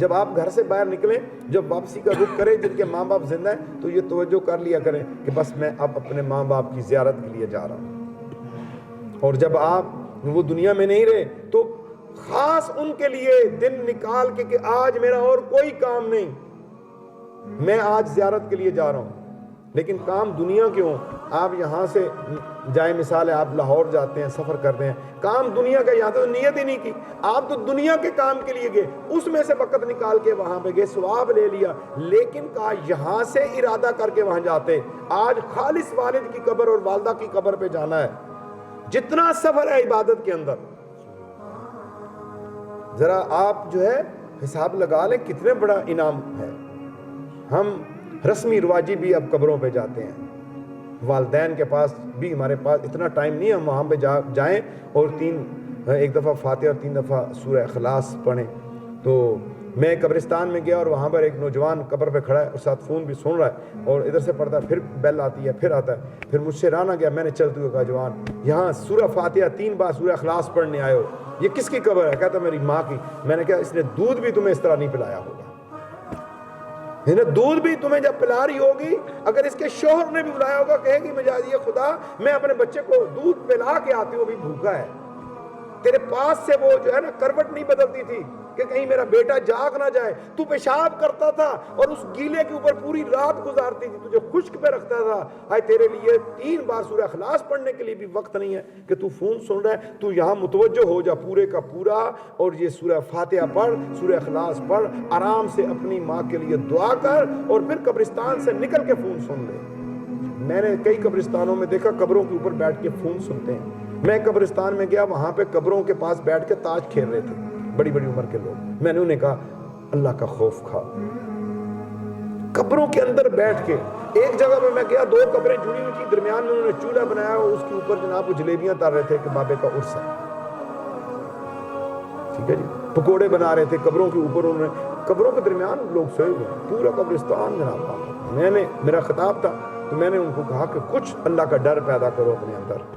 جب آپ گھر سے باہر نکلیں، جب واپسی کا رخ کریں، جن کے ماں باپ زندہ ہیں تو یہ توجہ کر لیا کریں کہ بس میں اب اپنے ماں باپ کی زیارت کے لیے جا رہا ہوں۔ اور جب آپ وہ دنیا میں نہیں رہے تو خاص ان کے لیے دن نکال کے کہ آج میرا اور کوئی کام نہیں، میں آج زیارت کے لیے جا رہا ہوں۔ لیکن کام دنیا کے ہوں، آپ یہاں سے جائیں، مثال ہے آپ لاہور جاتے ہیں، سفر کرتے ہیں، کام دنیا کا، یہاں تو نیت ہی نہیں کی، آپ تو دنیا کے کام کے لیے گئے، اس میں سے وقت نکال کے وہاں پہ گئے، ثواب لے لیا، لیکن کہا یہاں سے ارادہ کر کے وہاں جاتے، آج خالص والد کی قبر اور والدہ کی قبر پہ جانا ہے۔ جتنا سفر ہے عبادت کے اندر، ذرا آپ جو ہے حساب لگا لیں کتنے بڑا انعام ہے۔ ہم رسمی رواجی بھی اب قبروں پہ جاتے ہیں، والدین کے پاس بھی ہمارے پاس اتنا ٹائم نہیں ہے ہم وہاں پہ جائیں اور ایک دفعہ فاتحہ اور 3 دفعہ سورہ اخلاص پڑھیں۔ تو میں قبرستان میں گیا اور وہاں پر ایک نوجوان قبر پہ کھڑا ہے اور ساتھ فون بھی سن رہا ہے، اور ادھر سے پڑھتا ہے، پھر بیل آتی ہے، پھر آتا ہے، پھر مجھ سے رہ نہ گیا، میں نے چلتے ہوئے کہا جوان یہاں سورہ فاتحہ 3 بار سورہ اخلاص پڑھنے آئے ہو، یہ کس کی قبر ہے؟ کہتا میری ماں کی۔ میں نے کہا اس نے دودھ بھی تمہیں اس طرح نہیں پلایا ہوگا، دودھ بھی تمہیں جب پلا رہی ہوگی، اگر اس کے شوہر نے بھی بلایا ہوگا کہے گی مجازی خدا میں اپنے بچے کو دودھ پلا کے آتی ہوں، بھی بھوکا ہے۔ تیرے پاس سے وہ جو ہے نا کروٹ نہیں بدلتی تھی کہ کہیں میرا بیٹا جاگ نہ جائے، تو پیشاب کرتا تھا اور اس گیلے کے اوپر پوری رات گزارتی تھی، تجھے خشک پہ رکھتا تھا۔ آئے تیرے لیے 3 بار سورہ اخلاص پڑھنے کے لیے بھی وقت نہیں ہے کہ تو فون سن رہا ہے، تو یہاں متوجہ ہو جا پورے کا پورا، اور یہ سورہ فاتحہ پڑھ، سورہ اخلاص پڑھ، آرام سے اپنی ماں کے لیے دعا کر، اور پھر قبرستان سے نکل کے فون سن لے۔ میں نے کئی قبرستانوں میں دیکھا قبروں کے اوپر بیٹھ کے فون سنتے ہیں۔ میں قبرستان میں گیا، وہاں پہ قبروں کے پاس بیٹھ کے تاش کھیل رہے تھے بڑی بڑی عمر کے لوگ۔ میں نے انہیں کہا اللہ کا خوف کھا، قبروں کے اندر بیٹھ کے۔ ایک جگہ پہ میں گیا، 2 قبریں جڑی ہوئی تھی، درمیان میں انہوں نے چولہا بنایا اور اس کے اوپر جناب وہ جلیبیاں تار رہے تھے کہ بابے کا عرس ہے، ٹھیک ہے جی، پکوڑے بنا رہے تھے قبروں کے اوپر، انہوں نے قبروں کے درمیان لوگ سوئے ہوئے، پورا قبرستان جناب۔ میرا خطاب تھا تو میں نے ان کو کہا کہ کچھ اللہ کا ڈر پیدا کرو اپنے اندر۔